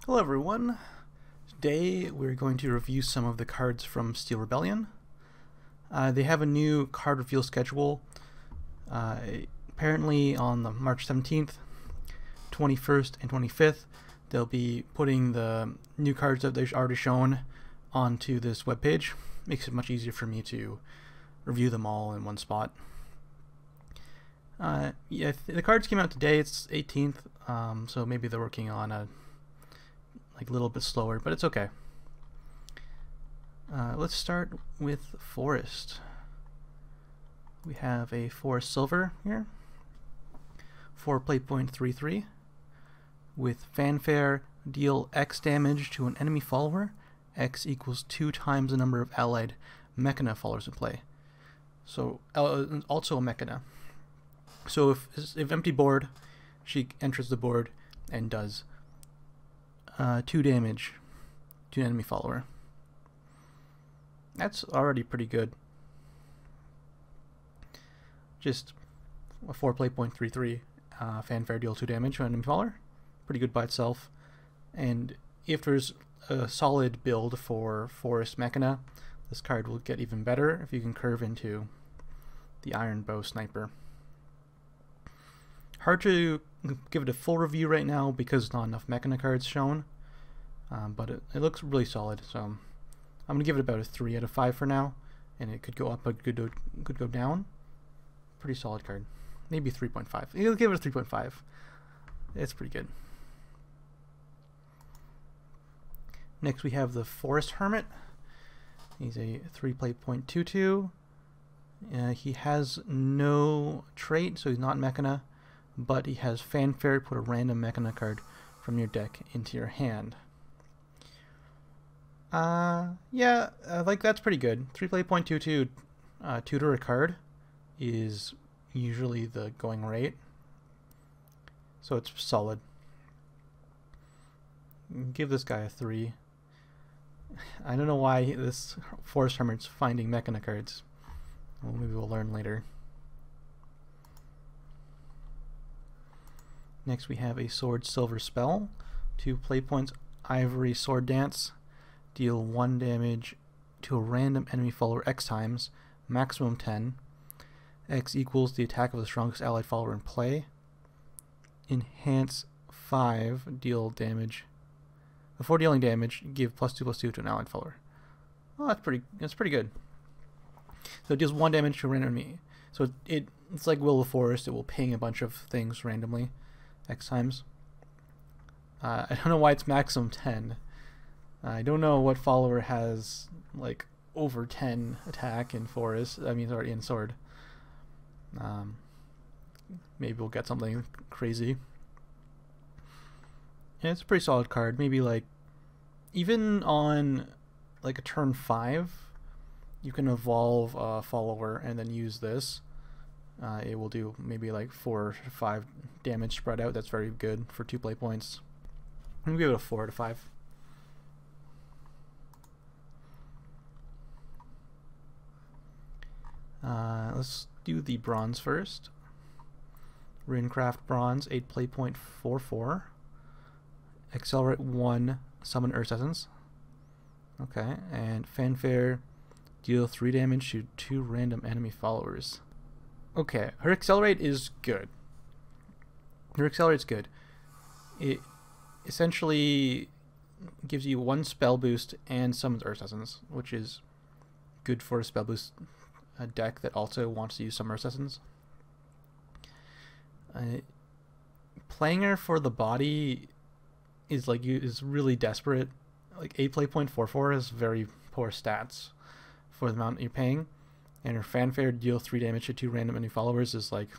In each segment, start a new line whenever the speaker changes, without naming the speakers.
Hello everyone. Today we're going to review some of the cards from Steel Rebellion. They have a new card reveal schedule. Apparently on the March 17th, 21st, and 25th they'll be putting the new cards that they've already shown onto this webpage. Makes it much easier for me to review them all in one spot. The cards came out today. It's 18th, so maybe they're working on a little bit slower, but it's okay. Let's start with Forest. We have a Forest Silver here for playpoint 3/3 with Fanfare. Deal X damage to an enemy follower. X equals 2 times the number of allied Mechana followers in play. So also a Mechana. So if empty board, she enters the board and does 2 damage to an enemy follower. That's already pretty good. Just a 4 playpoint 3/3 Fanfare, deal 2 damage to an enemy follower. Pretty good by itself. And if there's a solid build for Forest Mechana, this card will get even better if you can curve into the Iron Bow Sniper. Hard to give it a full review right now because not enough Mechana cards shown, but it looks really solid, so I'm going to give it about a 3 out of 5 for now, and it could go up but could go down. Pretty solid card. Maybe 3.5. I'll give it a 3.5. It's pretty good. Next we have the Forest Hermit. He's a 3 playpoint 2/2. He has no trait, so he's not Mechana, but he has Fanfare. Put a random Mechana card from your deck into your hand. That's pretty good. 3 playpoint 2/2 tutor a card is usually the going rate, so it's solid. Give this guy a 3. I don't know why this Forest Hermit's finding Mechana cards. Well, maybe we'll learn later. Next we have a Sword Silver spell. 2 playpoints Ivory Sword Dance. Deal 1 damage to a random enemy follower X times, maximum 10. X equals the attack of the strongest allied follower in play. Enhance 5, deal damage. Before dealing damage, give +2/+2 to an allied follower. Oh, that's pretty good. So it deals 1 damage to a random enemy. So it's like Will of the Forest. It will ping a bunch of things randomly X times. I don't know why it's maximum 10. I don't know what follower has like over 10 attack in Forest. I mean, sorry, in Sword. Maybe we'll get something crazy. Yeah, it's a pretty solid card. Maybe like even on like a turn 5, you can evolve a follower and then use this. It will do maybe like 4 or 5 damage spread out. That's very good for 2 play points. I'm gonna give it a 4 out of 5. Let's do the bronze first. Runecraft Bronze, 8 playpoint 4/4. Accelerate 1, summon Earth Essence. Okay, and Fanfare, deal 3 damage to 2 random enemy followers. Okay, her Accelerate is good. Her Accelerate's good. It essentially gives you 1 spell boost and summons Earth Essence, which is good for a spell boost deck that also wants to use some Earth Essence. Playing her for the body is really desperate. Like 8 playpoint 4/4 has very poor stats for the amount you're paying, and her Fanfare, deal 3 damage to 2 random enemy followers is like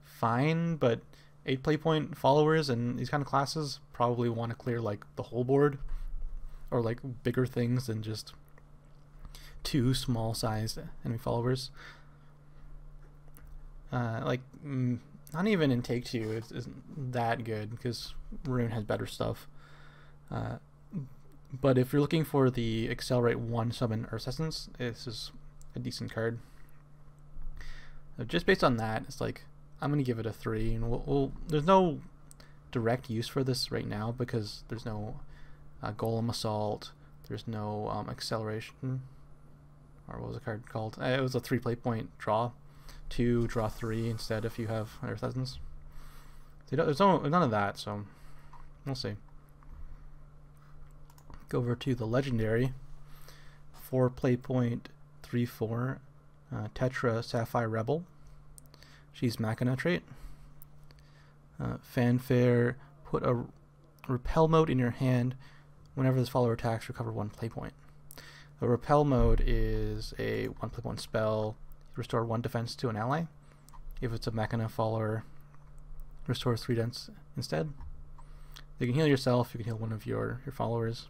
fine, but 8 playpoint followers and these kind of classes probably want to clear like the whole board or like bigger things than just 2 small sized enemy followers. Not even in Take 2 isn't that good because Rune has better stuff. But if you're looking for the Accelerate 1 summon Earth Essence, this is a decent card. So just based on that, it's like I'm gonna give it a 3, and we'll there's no direct use for this right now because there's no Golem Assault, there's no acceleration, or what was the card called? It was a 3 play point draw 2, draw 3 instead if you have Earth Essence. There's none of that, so we'll see. Go over to the legendary 4 play point 3/4 Tetra Sapphire Rebel. She's Machina trait. Fanfare, put a repel mode in your hand. Whenever this follower attacks, recover 1 play point. The repel mode is a 1 play point spell. Restore 1 defense to an ally. If it's a Machina follower, restore 3 defense instead. You can heal yourself, you can heal one of your followers.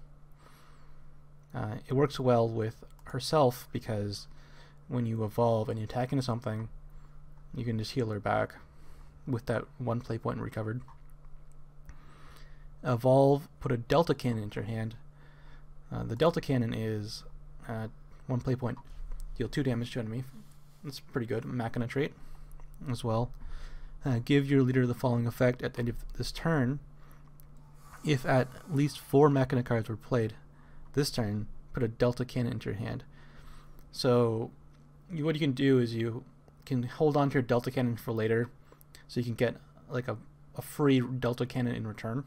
It works well with herself because when you evolve and you attack into something, you can just heal her back with that 1 play point recovered. Evolve, put a Delta Cannon into your hand. The Delta Cannon is 1 play point, deal 2 damage to enemy. That's pretty good. Machina trait as well. Give your leader the following effect at the end of this turn. If at least 4 Machina cards were played this turn, put a Delta Cannon into your hand. So what you can do is you can hold on to your Delta Cannon for later, so you can get like a free Delta Cannon in return.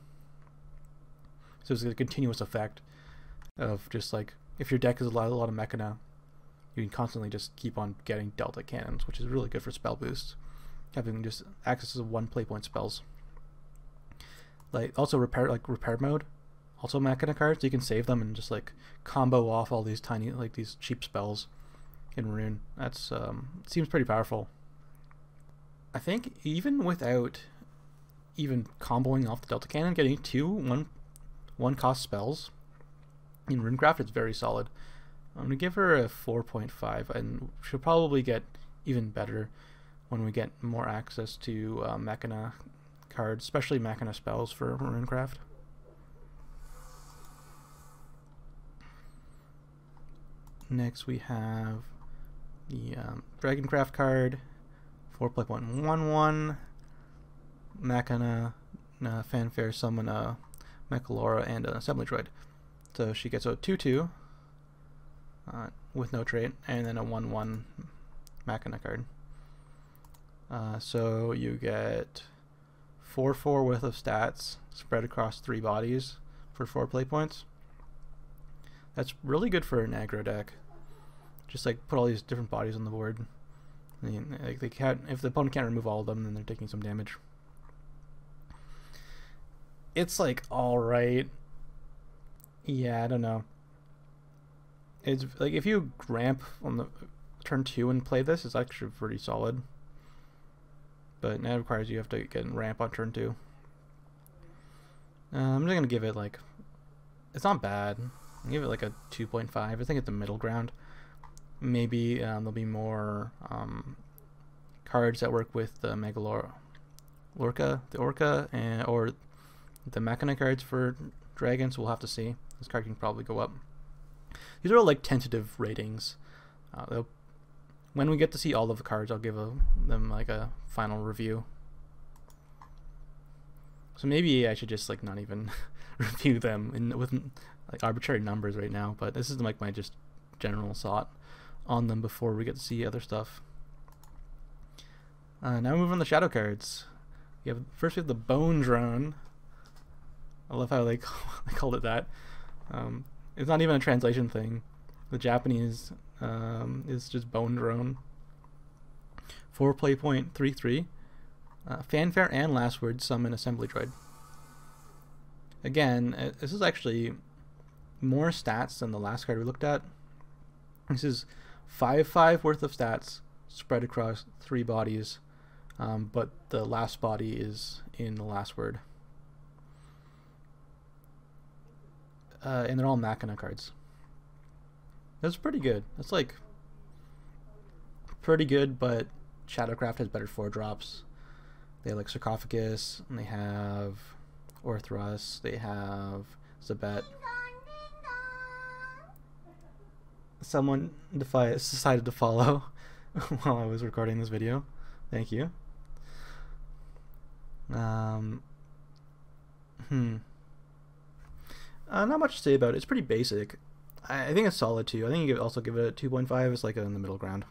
So it's a continuous effect of just like, if your deck is a lot of Machina, you can constantly just keep on getting Delta Cannons, which is really good for spell boost, having just access to 1 play point spells. Like also repair mode, also Machina cards, you can save them and just like combo off all these tiny, like these cheap spells in Rune. That's seems pretty powerful. I think even without even comboing off the Delta Cannon, getting 2 one cost spells in Runecraft is very solid. I'm gonna give her a 4.5, and she'll probably get even better when we get more access to Machina cards, especially Machina spells for Runecraft. Next we have the Dragoncraft card, 4 play point 1/1 Machina Fanfare, summon a Mechalora and an Assembly Droid. So she gets a 2/2 with no trait, and then a 1/1 Machina card. So you get 4/4 worth of stats spread across 3 bodies for 4 play points. That's really good for an aggro deck. Just like put all these different bodies on the board. I mean, like they can't, if the opponent can't remove all of them, then they're taking some damage. It's like alright. Yeah, I don't know. It's like if you ramp on the turn 2 and play this, it's actually pretty solid. But that requires you have to get ramp on turn 2. I'm just gonna give it like, it's not bad. I'll give it like a 2.5. I think it's the middle ground. Maybe there'll be more cards that work with the Orca, or the Machina cards for dragons. We'll have to see. This card can probably go up. These are all like tentative ratings. When we get to see all of the cards, I'll give them like a final review. So maybe I should just like not even review them with like arbitrary numbers right now. But this is like my just general thought on them before we get to see other stuff. Now we move on to shadow cards. First we have the Bone Drone. I love how they called it that. It's not even a translation thing. The Japanese is just Bone Drone. 4 play point 3/3. Fanfare and Last Word, summon Assembly Droid. Again, this is actually more stats than the last card we looked at. This is 5/5 worth of stats spread across 3 bodies, but the last body is in the Last Word. And they're all Machina cards. That's pretty good. That's like pretty good, but Shadowcraft has better 4-drops. They have like Sarcophagus, and they have Orthros, they have Zabet. Someone decided to follow while I was recording this video. Thank you. Not much to say about it. It's pretty basic. I think it's solid too. I think you could also give it a 2.5. It's like in the middle ground.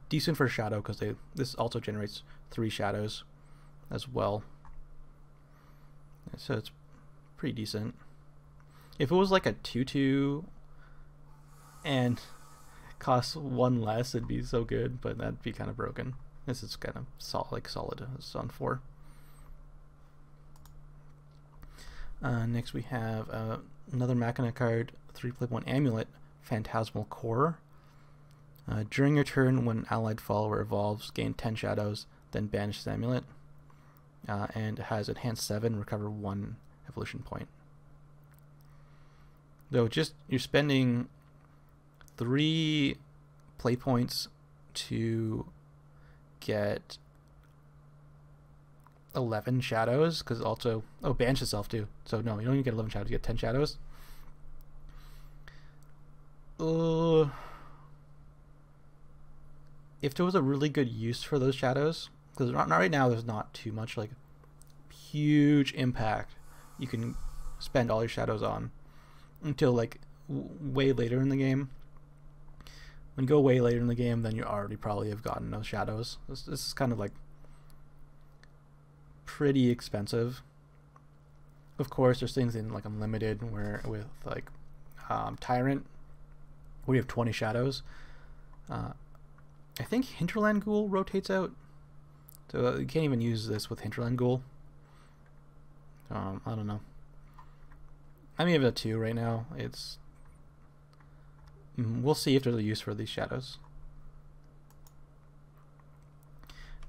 Decent for shadow because this also generates 3 shadows as well. So it's pretty decent. If it was like a 2/2 and costs 1 less, it'd be so good, but that'd be kind of broken. This is kind of solid. It's on 4. Next we have another Machina card, 3-play-1 Amulet, Phantasmal Core. During your turn, when allied follower evolves, gain 10 shadows, then banish this amulet. And it has Enhance 7, recover 1 evolution point. Though you're spending 3 play points to get 11 shadows, because also banish itself too. So no, you don't even get 11 shadows, you get 10 shadows. If there was a really good use for those shadows, because right now there's not too much like huge impact you can spend all your shadows on until like way later in the game. When you go way later in the game, then you already probably have gotten those shadows. This is kind of like pretty expensive. Of course, there's things in like Unlimited where with like Tyrant, where you have 20 shadows. I think Hinterland Ghoul rotates out, so you can't even use this with Hinterland Ghoul. I don't know. I'm giving it a 2 right now. We'll see if there's a use for these shadows.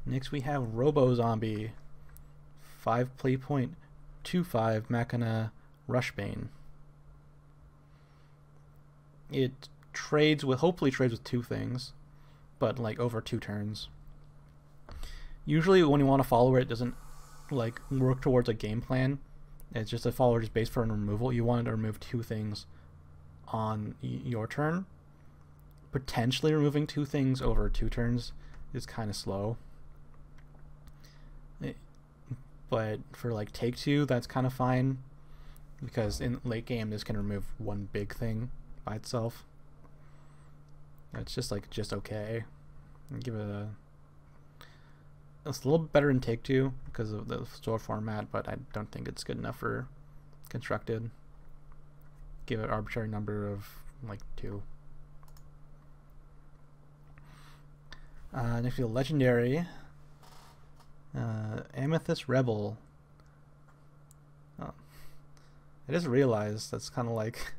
Next we have Robo Zombie, 5 play point, 2/5 Machina Rushbane. It hopefully trades with 2 things, but like over 2 turns. Usually when you want to follow it doesn't like work towards a game plan. It's just a follower just based for an removal. You want to remove 2 things on your turn. Potentially removing 2 things over 2 turns is kind of slow. But for like take 2, that's kind of fine, because in late game this can remove 1 big thing by itself. It's just okay. Give it it's a little bit better in Take 2 because of the store format, but I don't think it's good enough for Constructed. Give it an arbitrary number of like 2. Next we have Legendary Amethyst Rebel. I just realized that's kind of like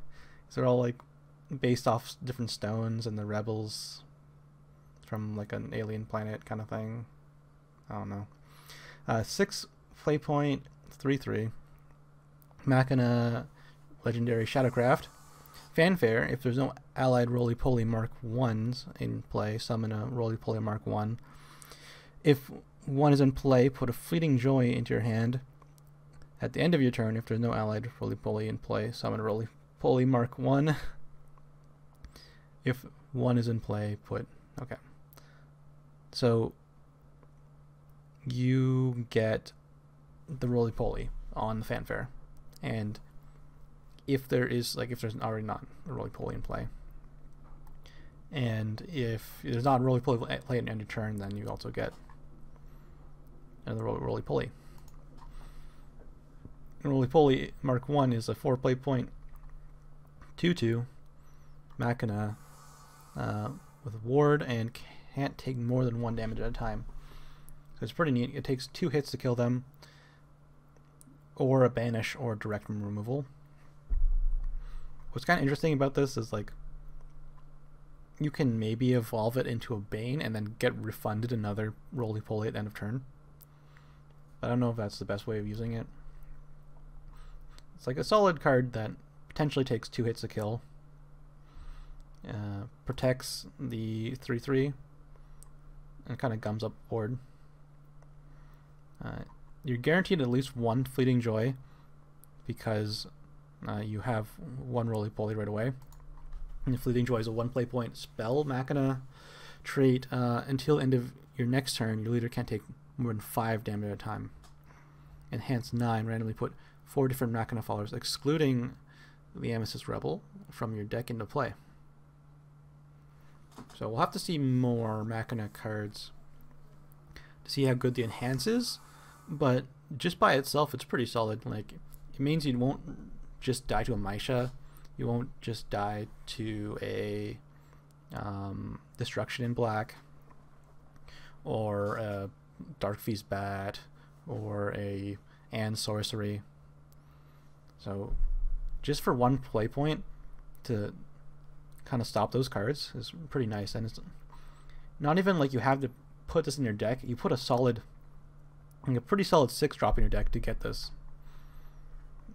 they're all like based off different stones, and the rebels from like an alien planet kind of thing. I don't know. 6 play point, 3/3 Machina Legendary Shadowcraft. Fanfare: if there's no allied roly-poly Mark 1s in play, summon a roly-poly Mark 1. If one is in play, put a Fleeting Joy into your hand. At the end of your turn, if there's no allied roly-poly in play, summon a roly-poly Mark 1. If one is in play, okay. So you get the roly-poly on the Fanfare, and if there's already not a roly-poly in play, and if there's not a roly-poly play at the end of your turn, then you also get another roly-poly. Roly-poly Mark 1 is a 4 play point, 2/2 Machina with ward, and can't take more than 1 damage at a time. So it's pretty neat. It takes 2 hits to kill them, or a banish, or direct removal. What's kind of interesting about this is like you can maybe evolve it into a Bane and then get refunded another roly-poly at the end of turn. I don't know if that's the best way of using it. It's like a solid card that potentially takes 2 hits to kill. Protects the 3/3 and kind of gums up board. You're guaranteed at least 1 Fleeting Joy because you have 1 roly-poly right away. And the Fleeting Joy is a 1 play point spell Machina trait. Until end of your next turn, your leader can't take more than 5 damage at a time. Enhance 9, randomly put 4 different Machina followers, excluding the Amethyst Rebel, from your deck into play. So we'll have to see more Machina cards to see how good the Enhance is, but just by itself it's pretty solid. Like, it means you won't just die to a Maisha, you won't just die to a Destruction in Black, or a Dark Feast Bat, or a and Sorcery. So just for one play point to kind of stop those cards is pretty nice. And it's not even like you have to put this in your deck. You put a solid, like a pretty solid 6 drop in your deck to get this.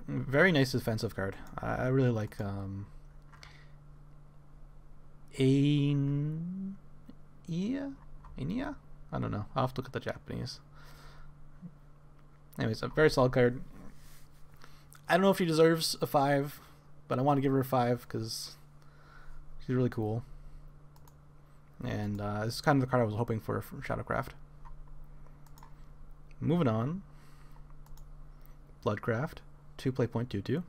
Very nice defensive card. I really like Ainia? I don't know. I'll have to look at the Japanese. Anyways, a very solid card. I don't know if she deserves a 5, but I want to give her a 5 because she's really cool. And this is kind of the card I was hoping for from Shadowcraft. Moving on. Bloodcraft. 2-play point 2/2.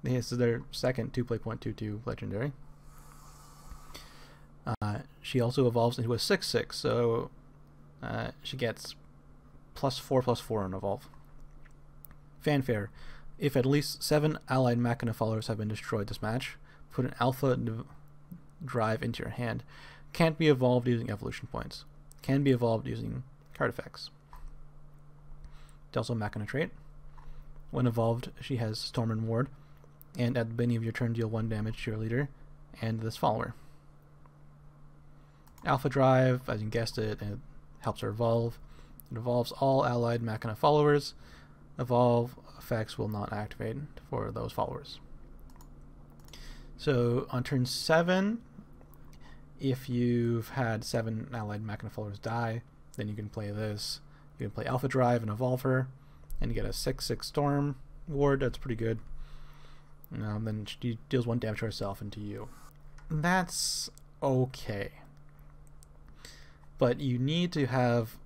This is their second 2-play point 2/2 legendary. She also evolves into a 6/6, so she gets +4/+4 on evolve. Fanfare. If at least 7 allied Machina followers have been destroyed this match, put an Alpha Drive into your hand. Can't be evolved using evolution points. Can be evolved using card effects. It's also a Machina trait. When evolved, she has Storm and Ward, and at the beginning of your turn deal 1 damage to your leader and this follower. Alpha Drive, as you guessed it, and it helps her evolve. It evolves all allied Machina followers. Evolve effects will not activate for those followers. So on turn 7, if you've had 7 allied Machina followers die, then you can play this. You can play Alpha Drive and evolve her, and you get a 6/6 Storm Ward. That's pretty good. Then she deals 1 damage to herself and to you. That's okay. But you need to have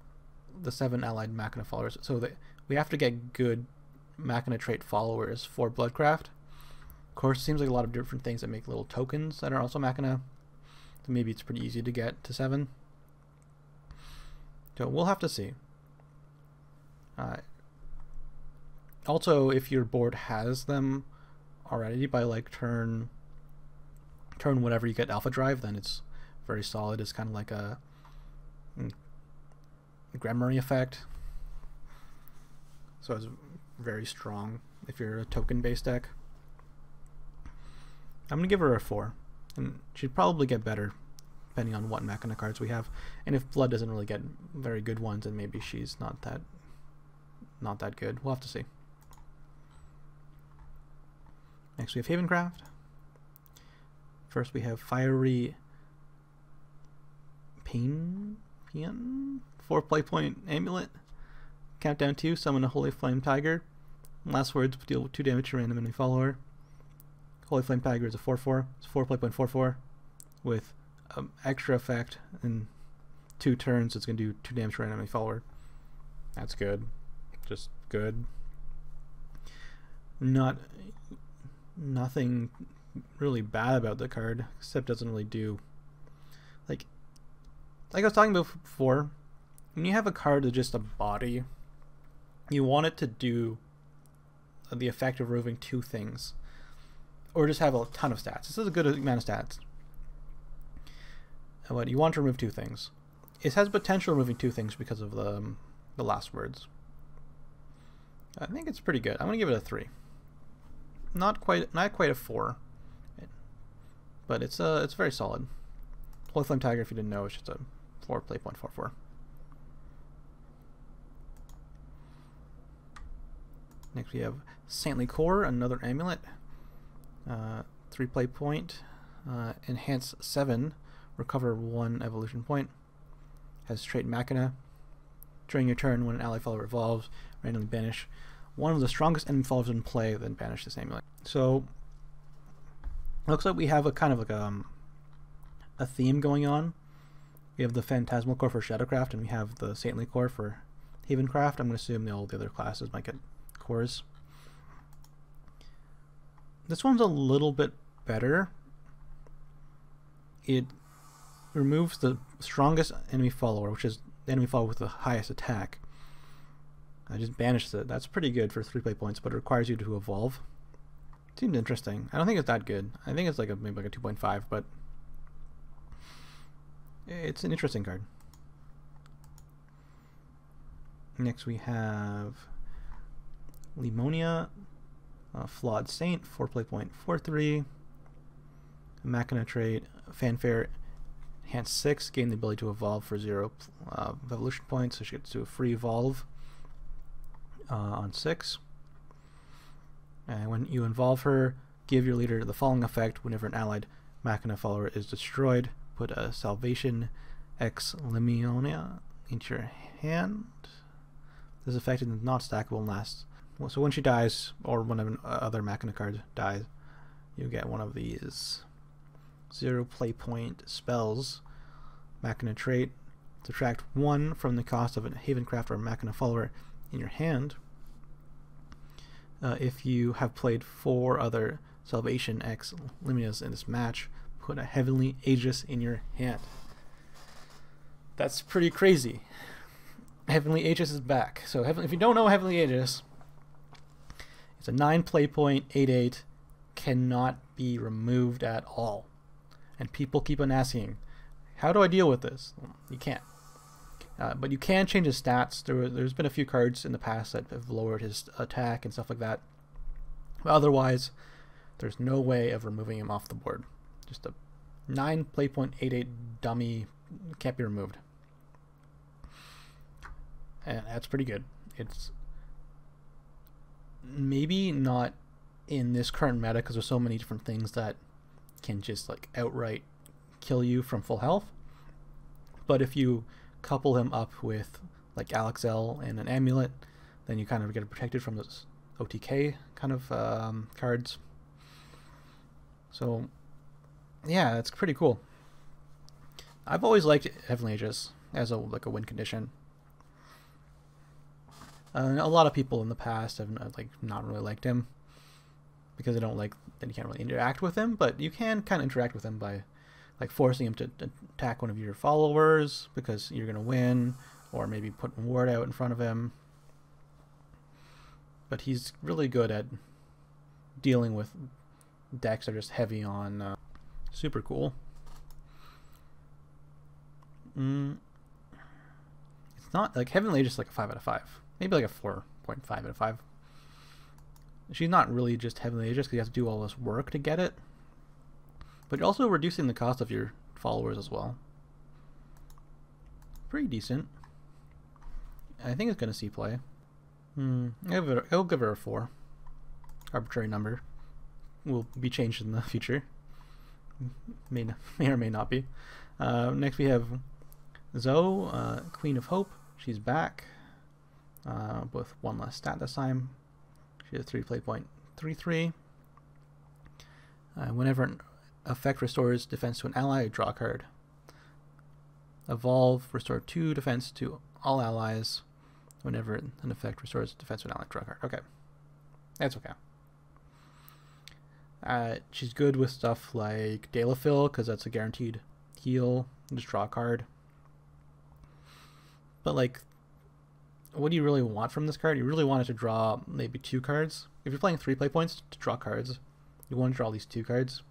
the 7 allied Machina followers, so that we have to get good Machina trait followers for Bloodcraft. Of course, it seems like a lot of different things that make little tokens that are also Machina, so maybe it's pretty easy to get to 7. So we'll have to see. Also, if your board has them already by like turn whatever you get Alpha Drive, then it's very solid. It's kind of like a Gramarye effect, so it's very strong if you're a token based deck. I'm gonna give her a 4, and she'd probably get better depending on what Machina cards we have, and if Blood doesn't really get very good ones, then maybe she's not that good. We'll have to see. Next we have Havencraft. First we have Fiery Pain 4-play point amulet. Countdown 2, summon a Holy Flame Tiger. Last words, deal 2 damage to random enemy follower. Holy Flame Tiger is a 4/4. It's 4-play point 4/4 with extra effect in 2 turns. It's going to do 2 damage to random enemy follower. That's good. Just good. Nothing really bad about the card, except it doesn't really do like I was talking about before. When you have a card that's just a body, you want it to do the effect of removing 2 things, or just have a ton of stats. This is a good amount of stats, but you want to remove 2 things. It has potential removing 2 things because of the last words. I think it's pretty good. I'm gonna give it a 3. Not quite a 4, but it's very solid. Holy Flame Tiger, if you didn't know, it's just a 4-play point 4/4. Next we have Saintly Core, another amulet. 3-play point. Enhance 7. Recover 1 evolution point. Has trait Machina. During your turn, when an ally follower evolves, randomly banish one of the strongest enemy followers in play, then banish this amulet. So it looks like we have a kind of like a theme going on. We have the Phantasmal Core for Shadowcraft, and we have the Saintly Core for Havencraft. I'm going to assume all the other classes might get cores. This one's a little bit better. It removes the strongest enemy follower, which is the enemy follower with the highest attack. I just banished it. That's pretty good for 3 play points, but it requires you to evolve. Seems interesting. I don't think it's that good. I think it's like maybe like a 2.5, but it's an interesting card. Next we have Limonia, Flawed Saint, 4 play point, 4/3. Machina trait, Fanfare, enhance 6, gain the ability to evolve for 0 evolution points, so she gets to do a free evolve on 6. And when you involve her, give your leader the following effect: whenever an allied Machina follower is destroyed, put a Salvation X Limonia into your hand. This effect is not stackable and lasts. So when she dies, or when an other Machina card dies, you get one of these 0 play point spells. Machina trait, subtract 1 from the cost of a Havencraft or Machina follower in your hand. If you have played 4 other Salvation X Limonias in this match, put a Heavenly Aegis in your hand. That's pretty crazy. Heavenly Aegis is back. So if you don't know Heavenly Aegis, it's a 9 play point, 8/8, cannot be removed at all. And people keep on asking, how do I deal with this? Well, you can't. But you can change his stats. There's been a few cards in the past that have lowered his attack and stuff like that. But otherwise, there's no way of removing him off the board. Just a 9 play point, 8/8 dummy can't be removed. And that's pretty good. It's maybe not in this current meta because there's so many different things that can just like outright kill you from full health. But if you couple him up with like Alexel and an amulet, then you kind of get protected from those OTK kind of cards. So yeah, it's pretty cool. I've always liked Heavenly Aegis as a win condition. A lot of people in the past have not really liked him because they don't like that you can't really interact with him, but you can kind of interact with him by like forcing him to attack one of your followers because you're gonna win, or maybe putting ward out in front of him. But he's really good at dealing with decks that are just heavy on super cool. It's not like Heavenly Aegis, like a 5 out of 5. Maybe like a 4.5 out of 5. She's not really just Heavenly Aegis because you have to do all this work to get it. But you're also reducing the cost of your followers as well. Pretty decent. I think it's going to see play. I'll give her a 4. Arbitrary number. Will be changed in the future. May or may not be. Next we have Zoe, Queen of Hope. She's back. With 1 less stat this time. She has 3 play point, 3/3. Whenever an effect restores defense to an ally, draw a card. Evolve, restore 2 defense to all allies. Whenever an effect restores defense to an ally, draw a card. Okay. That's okay. She's good with stuff like Dalafill, because that's a guaranteed heal. Just draw a card. But like, what do you really want from this card? You really want it to draw maybe 2 cards. If you're playing 3 play points to draw cards, you want to draw at least 2 cards.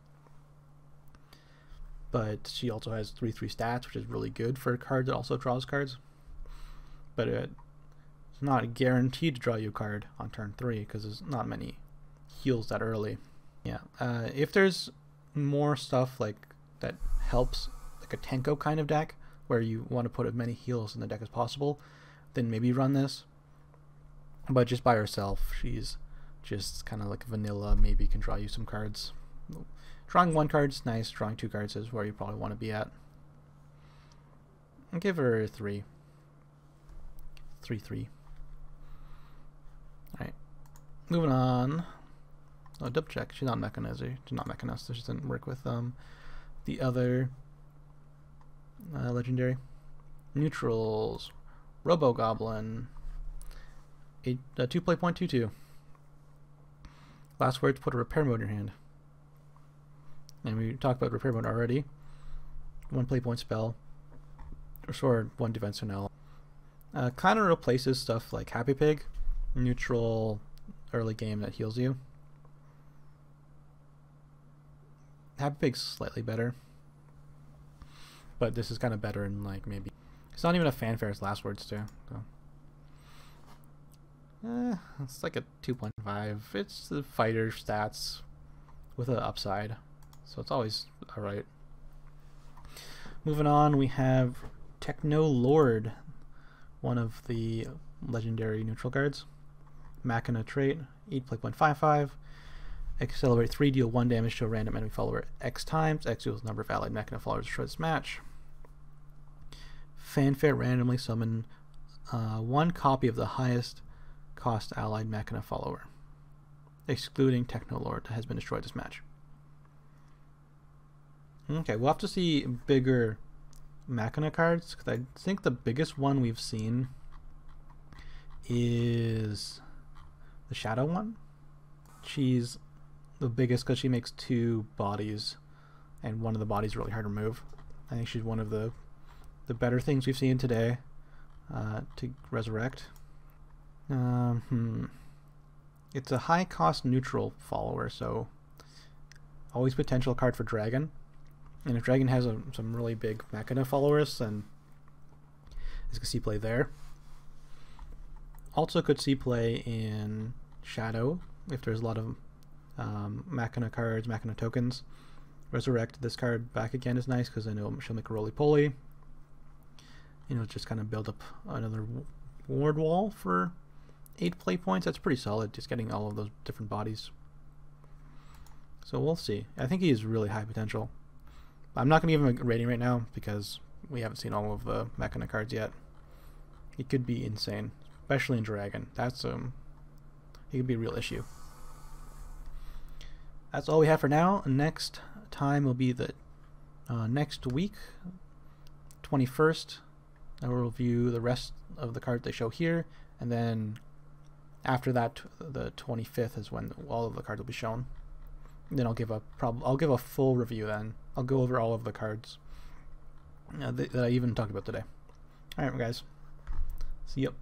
But she also has 3/3 stats, which is really good for a card that also draws cards. But it's not guaranteed to draw you a card on turn 3 because there's not many heals that early. Yeah, if there's more stuff like that helps, like a Tenko kind of deck, where you want to put as many heals in the deck as possible, then maybe run this. But just by herself, she's just kind of like vanilla, maybe can draw you some cards. Drawing 1 card's nice, drawing 2 cards is where you probably want to be at. I'll give her a 3. 3/3. Alright. Moving on. Oh, double check. She's not Mechanizer. She's not Mechanist, so she doesn't work with the other legendary. Neutrals. Robo Goblin. a 2 play point 2/2. Last words, put a repair mode in your hand. And we talked about repair mode already. 1 play point spell. Restore 1 defense on ally. Kind of replaces stuff like Happy Pig, neutral early game that heals you. Happy Pig's slightly better, but this is kind of better in like maybe it's not even a fanfare as last words too. So. It's like a 2.5. It's the fighter stats with an upside, so it's always alright. Moving on, we have Techno Lord, one of the legendary neutral cards. Machina trait, 8 play point 5/5. Accelerate 3, deal 1 damage to a random enemy follower X times. X equals the number of allied Machina followers destroy this match. Fanfare, randomly summon 1 copy of the highest cost allied Machina follower, excluding Technolord, that has been destroyed this match. Okay, we'll have to see bigger Machina cards, because I think the biggest one we've seen is the Shadow one. She's the biggest because she makes 2 bodies, and one of the bodies is really hard to remove. I think she's one of the better things we've seen today to resurrect. It's a high cost neutral follower, so always potential card for Dragon. And if Dragon has some really big Machina followers, then this could see play there. Also could see play in Shadow if there's a lot of Machina cards, Machina tokens. Resurrect this card back again is nice because I know she'll make a roly-poly. You know, just kind of build up another ward wall for 8 play points. That's pretty solid, just getting all of those different bodies. So we'll see. I think he has really high potential. I'm not going to give him a rating right now because we haven't seen all of the Machina cards yet. He could be insane, especially in Dragon. That's he could be a real issue. That's all we have for now. Next time will be the next week, 21st. I will review the rest of the cards they show here, and then after that, the 25th is when all of the cards will be shown. And then I'll give a full review. Then I'll go over all of the cards that I even talked about today. All right, guys. See you.